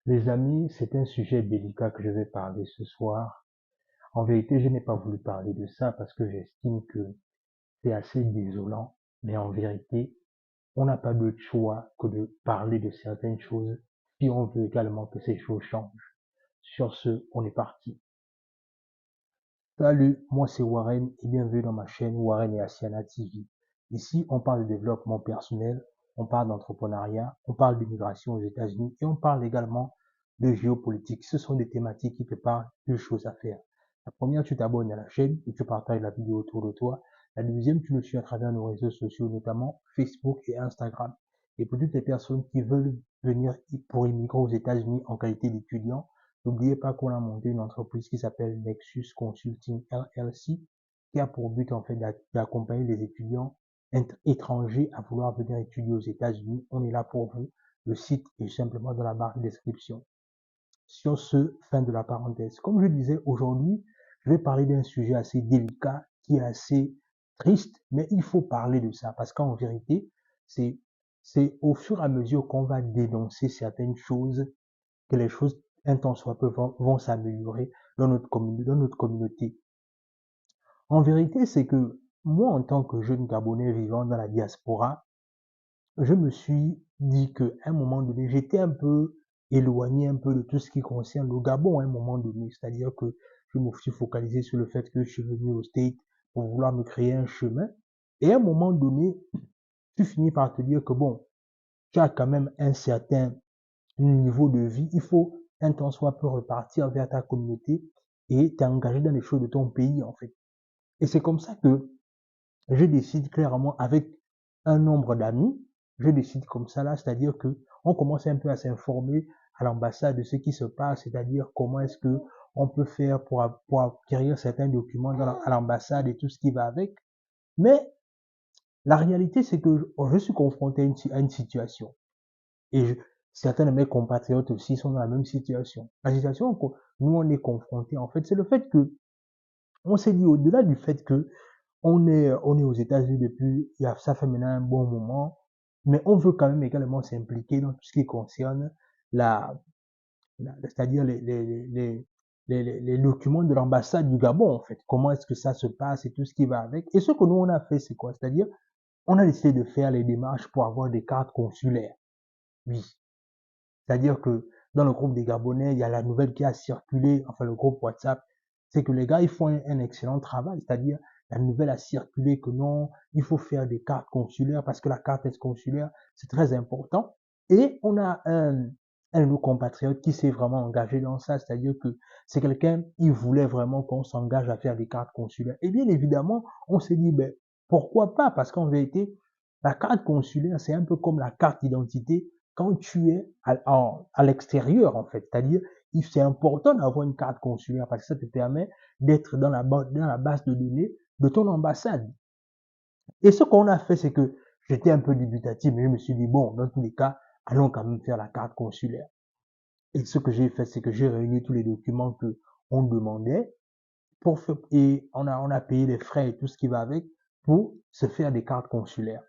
Les amis, c'est un sujet délicat que je vais parler ce soir. En vérité, je n'ai pas voulu parler de ça parce que j'estime que c'est assez désolant. Mais en vérité, on n'a pas d'autre choix que de parler de certaines choses si on veut également que ces choses changent. Sur ce, on est parti. Salut, moi c'est Warren et bienvenue dans ma chaîne Warren et Asiana TV. Ici, on parle de développement personnel, on parle d'entrepreneuriat, on parle d'immigration aux États-Unis et on parle également de géopolitique. Ce sont des thématiques qui te parlent de choses à faire. La première, tu t'abonnes à la chaîne et tu partages la vidéo autour de toi. La deuxième, tu nous suis à travers nos réseaux sociaux, notamment Facebook et Instagram. Et pour toutes les personnes qui veulent venir pour immigrer aux États-Unis en qualité d'étudiant, n'oubliez pas qu'on a monté une entreprise qui s'appelle Nexus Consulting LLC, qui a pour but en fait d'accompagner les étudiants étrangers à vouloir venir étudier aux États-Unis. On est là pour vous. Le site est simplement dans la barre de description. Sur ce, fin de la parenthèse. Comme je disais, aujourd'hui, je vais parler d'un sujet assez délicat, qui est assez triste, mais il faut parler de ça parce qu'en vérité, c'est c'est au fur et à mesure qu'on va dénoncer certaines choses que les choses, un temps soit peu, vont s'améliorer dans notre communauté. En vérité, c'est que moi, en tant que jeune Gabonais vivant dans la diaspora, je me suis dit qu'à un moment donné, j'étais un peu éloigné un peu de tout ce qui concerne le Gabon à un moment donné. C'est-à-dire que je me suis focalisé sur le fait que je suis venu au State pour vouloir me créer un chemin. Et à un moment donné, tu finis par te dire que bon, tu as quand même un certain niveau de vie, il faut un temps soit peu repartir vers ta communauté et t'engager dans les choses de ton pays, en fait. Et c'est comme ça que je décide clairement avec un nombre d'amis, je décide comme ça là, c'est-à-dire que on commence un peu à s'informer à l'ambassade de ce qui se passe, c'est-à-dire comment est-ce que on peut faire pour acquérir certains documents à l'ambassade et tout ce qui va avec. Mais la réalité, c'est que je suis confronté à une situation. Et certains de mes compatriotes aussi sont dans la même situation. La situation que nous on est confrontés, en fait, c'est le fait que on s'est dit au-delà du fait que on est aux États-Unis depuis, ça fait maintenant un bon moment, mais on veut quand même également s'impliquer dans tout ce qui concerne la, c'est-à-dire les documents de l'ambassade du Gabon, en fait. Comment est-ce que ça se passe et tout ce qui va avec. Et ce que nous on a fait, c'est quoi? C'est-à-dire, on a décidé de faire les démarches pour avoir des cartes consulaires. Oui. C'est-à-dire que dans le groupe des Gabonais, il y a la nouvelle qui a circulé, enfin le groupe WhatsApp, c'est que les gars, ils font un excellent travail. C'est-à-dire, la nouvelle a circulé que non, il faut faire des cartes consulaires parce que la carte consulaire, c'est très important. Et on a un de nos compatriotes qui s'est vraiment engagé dans ça. C'est-à-dire que c'est quelqu'un, il voulait vraiment qu'on s'engage à faire des cartes consulaires. Et bien évidemment, on s'est dit, ben, pourquoi pas? Parce qu'en vérité, la carte consulaire, c'est un peu comme la carte d'identité quand tu es à l'extérieur, en fait. C'est-à-dire, c'est important d'avoir une carte consulaire parce que ça te permet d'être dans la base de données de ton ambassade. Et ce qu'on a fait, c'est que j'étais un peu dubitatif, mais je me suis dit, bon, dans tous les cas, allons quand même faire la carte consulaire. Et ce que j'ai fait, c'est que j'ai réuni tous les documents que on demandait pour faire, et on a payé les frais et tout ce qui va avec pour se faire des cartes consulaires.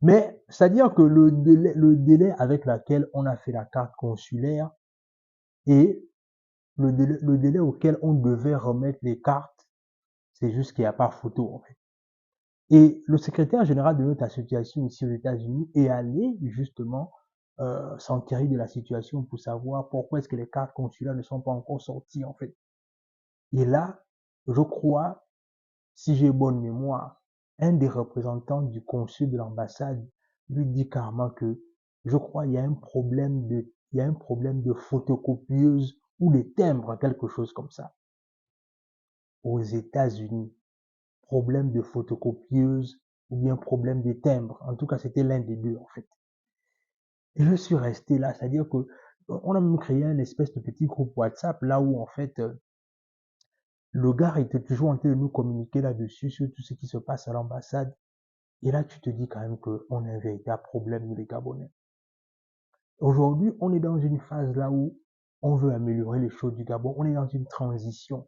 Mais c'est-à-dire que le délai avec lequel on a fait la carte consulaire et le délai auquel on devait remettre les cartes, c'est juste qu'il n'y a pas photo en fait. Et le secrétaire général de notre association ici aux États-Unis est allé justement s'enquérir de la situation pour savoir pourquoi est-ce que les cartes consulaires ne sont pas encore sorties en fait. Et là, je crois, si j'ai bonne mémoire, un des représentants du consul de l'ambassade lui dit carrément que je crois il y a un problème il y a un problème de photocopieuse ou de timbre, quelque chose comme ça. Aux États-Unis, problème de photocopieuse ou bien problème de timbre. En tout cas, c'était l'un des deux en fait. Et je suis resté là, c'est-à-dire que on a même créé un espèce de petit groupe WhatsApp là où en fait le gars était toujours en train de nous communiquer là-dessus sur tout ce qui se passe à l'ambassade. Et là, tu te dis quand même qu'on a un véritable problème, nous les Gabonais. Aujourd'hui, on est dans une phase là où on veut améliorer les choses du Gabon. On est dans une transition.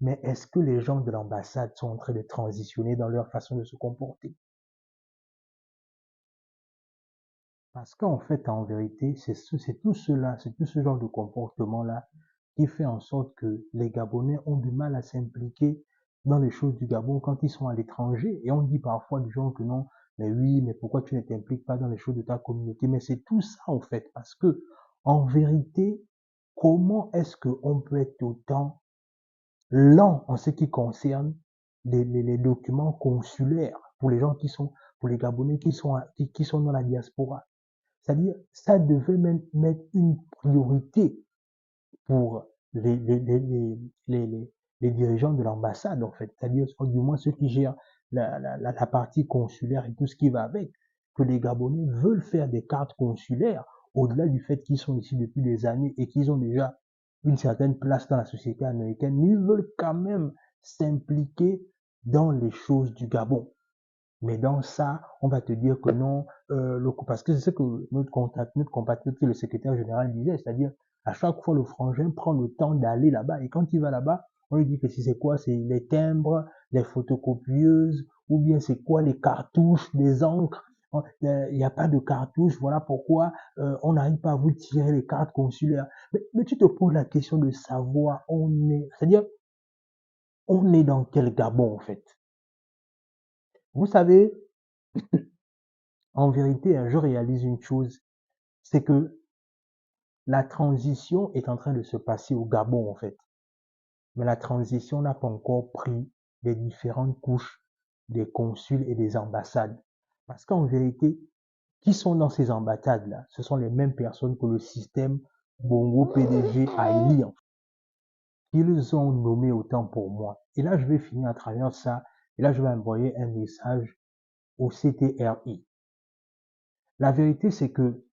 Mais est-ce que les gens de l'ambassade sont en train de transitionner dans leur façon de se comporter? Parce qu'en fait, en vérité, c'est tout cela, c'est tout ce genre de comportement-là qui fait en sorte que les Gabonais ont du mal à s'impliquer dans les choses du Gabon quand ils sont à l'étranger. Et on dit parfois du genre que non, mais oui, mais pourquoi tu ne t'impliques pas dans les choses de ta communauté? Mais c'est tout ça, en fait, parce que, en vérité, comment est-ce qu'on peut être autant lent en ce qui concerne les documents consulaires pour les gens qui sont, pour les Gabonais qui sont dans la diaspora? C'est-à-dire, ça devait même mettre une priorité pour les dirigeants de l'ambassade, en fait. C'est-à-dire, du moins ceux qui gèrent la partie consulaire et tout ce qui va avec, que les Gabonais veulent faire des cartes consulaires, au-delà du fait qu'ils sont ici depuis des années et qu'ils ont déjà une certaine place dans la société américaine, mais ils veulent quand même s'impliquer dans les choses du Gabon. Mais dans ça, on va te dire que non, parce que c'est ce que notre compatriote qui est le secrétaire général disait, c'est-à-dire à chaque fois le frangin prend le temps d'aller là-bas et quand il va là-bas, on lui dit que si c'est quoi, c'est les timbres, les photocopieuses, ou bien c'est quoi les cartouches, les encres. Il n'y a pas de cartouches, voilà pourquoi on n'arrive pas à vous tirer les cartes consulaires. Mais tu te poses la question de savoir, c'est-à-dire, on est dans quel Gabon en fait? Vous savez, en vérité, je réalise une chose, c'est que la transition est en train de se passer au Gabon, en fait. Mais la transition n'a pas encore pris les différentes couches des consuls et des ambassades. Parce qu'en vérité, qui sont dans ces ambassades-là? Ce sont les mêmes personnes que le système Bongo PDG a élu. Ils ont nommé autant pour moi. Et là, je vais finir à travers ça. Et là, je vais envoyer un message au CTRI. La vérité, c'est que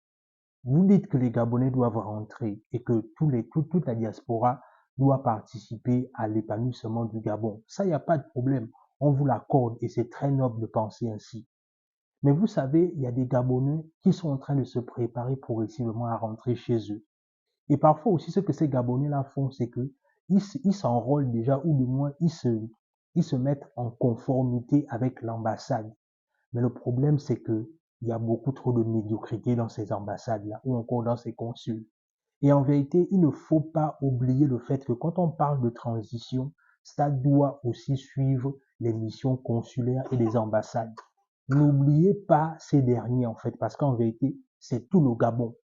vous dites que les Gabonais doivent rentrer et que toute la diaspora doit participer à l'épanouissement du Gabon. Ça, il n'y a pas de problème. On vous l'accorde et c'est très noble de penser ainsi. Mais vous savez, il y a des Gabonais qui sont en train de se préparer progressivement à rentrer chez eux. Et parfois aussi, ce que ces Gabonais-là font, c'est que ils s'enrôlent déjà, ou du moins, ils se mettent en conformité avec l'ambassade. Mais le problème, c'est que il y a beaucoup trop de médiocrité dans ces ambassades-là, ou encore dans ces consuls. Et en vérité, il ne faut pas oublier le fait que quand on parle de transition, ça doit aussi suivre les missions consulaires et les ambassades. N'oubliez pas ces derniers, en fait, parce qu'en vérité, c'est tout le Gabon.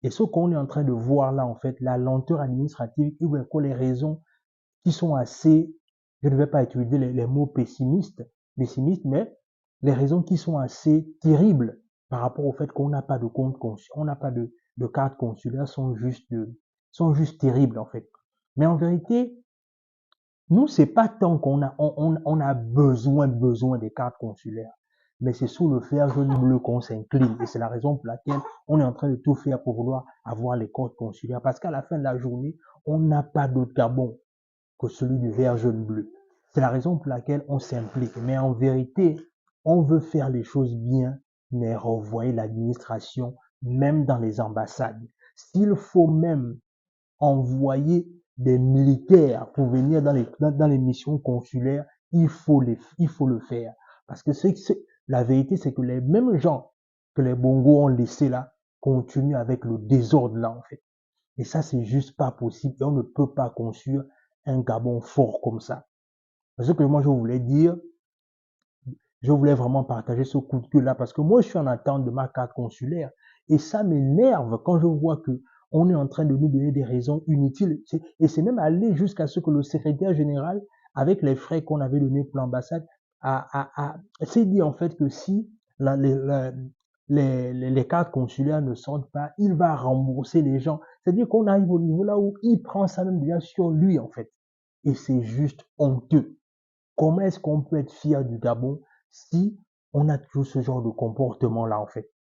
Et ce qu'on est en train de voir là, en fait, la lenteur administrative, ou encore les raisons qui sont assez, je ne vais pas utiliser les mots pessimistes, mais les raisons qui sont assez terribles par rapport au fait qu'on n'a pas de compte consul, on n'a pas de carte consulaire sont juste terribles, en fait. Mais en vérité, nous, c'est pas tant on a besoin des cartes consulaires, mais c'est sous le fer jaune bleu qu'on s'incline. Et c'est la raison pour laquelle on est en train de tout faire pour vouloir avoir les cartes consulaires. Parce qu'à la fin de la journée, on n'a pas d'autre Gabon que celui du vert jaune bleu. C'est la raison pour laquelle on s'implique. Mais en vérité, on veut faire les choses bien, mais revoyer l'administration, même dans les ambassades. S'il faut même envoyer des militaires pour venir dans les missions consulaires, il faut le faire. Parce que la vérité, c'est que les mêmes gens que les Bongos ont laissés là continuent avec le désordre là, en fait. Et ça, c'est juste pas possible. Et on ne peut pas construire un Gabon fort comme ça. Ce que moi, je voulais dire, je voulais vraiment partager ce coup de gueule là parce que moi, je suis en attente de ma carte consulaire. Et ça m'énerve quand je vois que on est en train de nous donner des raisons inutiles. Et c'est même allé jusqu'à ce que le secrétaire général, avec les frais qu'on avait donnés pour l'ambassade, s'est dit en fait que si les cartes consulaires ne sortent pas, il va rembourser les gens. C'est-à-dire qu'on arrive au niveau là où il prend ça même déjà sur lui en fait. Et c'est juste honteux. Comment est-ce qu'on peut être fier du Gabon si on a toujours ce genre de comportement-là, en fait?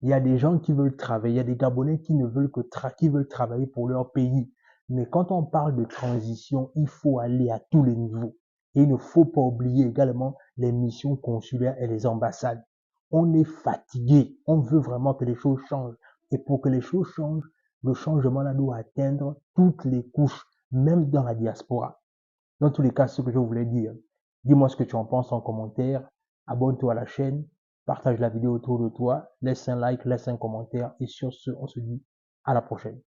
Il y a des gens qui veulent travailler, il y a des Gabonais qui ne veulent qui veulent travailler pour leur pays. Mais quand on parle de transition, il faut aller à tous les niveaux. Et il ne faut pas oublier également les missions consulaires et les ambassades. On est fatigué. On veut vraiment que les choses changent. Et pour que les choses changent, le changement là doit atteindre toutes les couches, même dans la diaspora. Dans tous les cas, ce que je voulais dire, dis-moi ce que tu en penses en commentaire, abonne-toi à la chaîne, partage la vidéo autour de toi, laisse un like, laisse un commentaire et sur ce, on se dit à la prochaine.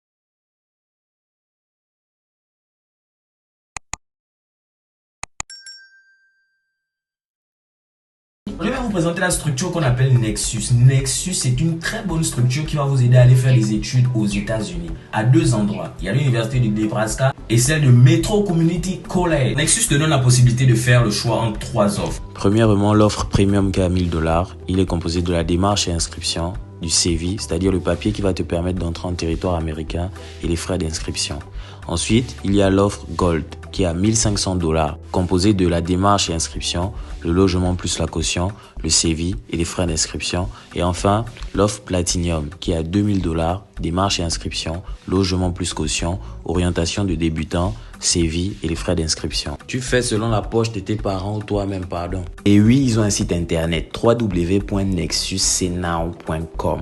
Je vais vous présenter la structure qu'on appelle Nexus. Nexus, c'est une très bonne structure qui va vous aider à aller faire des études aux États-Unis. À deux endroits. Il y a l'université du Nebraska et celle de Metro Community College. Nexus te donne la possibilité de faire le choix entre trois offres. Premièrement, l'offre premium qui est à 1000 $. Il est composé de la démarche et inscription, du CV, c'est-à-dire le papier qui va te permettre d'entrer en territoire américain et les frais d'inscription. Ensuite, il y a l'offre Gold qui est à 1500 $, composée de la démarche et inscription, le logement plus la caution, le CV et les frais d'inscription. Et enfin, l'offre Platinum qui est à 2000 $, démarche et inscription, logement plus caution, orientation de débutant, CV et les frais d'inscription. Tu fais selon la poche de tes parents ou toi-même, pardon. Et oui, ils ont un site internet www.nexuscnow.com.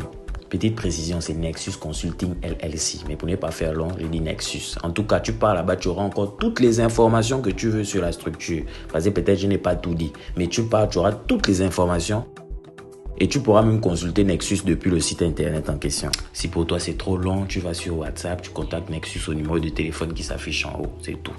Petite précision, c'est Nexus Consulting LLC. Mais pour ne pas faire long, je dis Nexus. En tout cas, tu pars là-bas, tu auras encore toutes les informations que tu veux sur la structure. Parce que peut-être je n'ai pas tout dit. Mais tu pars, tu auras toutes les informations. Et tu pourras même consulter Nexus depuis le site internet en question. Si pour toi c'est trop long, tu vas sur WhatsApp, tu contactes Nexus au numéro de téléphone qui s'affiche en haut. C'est tout.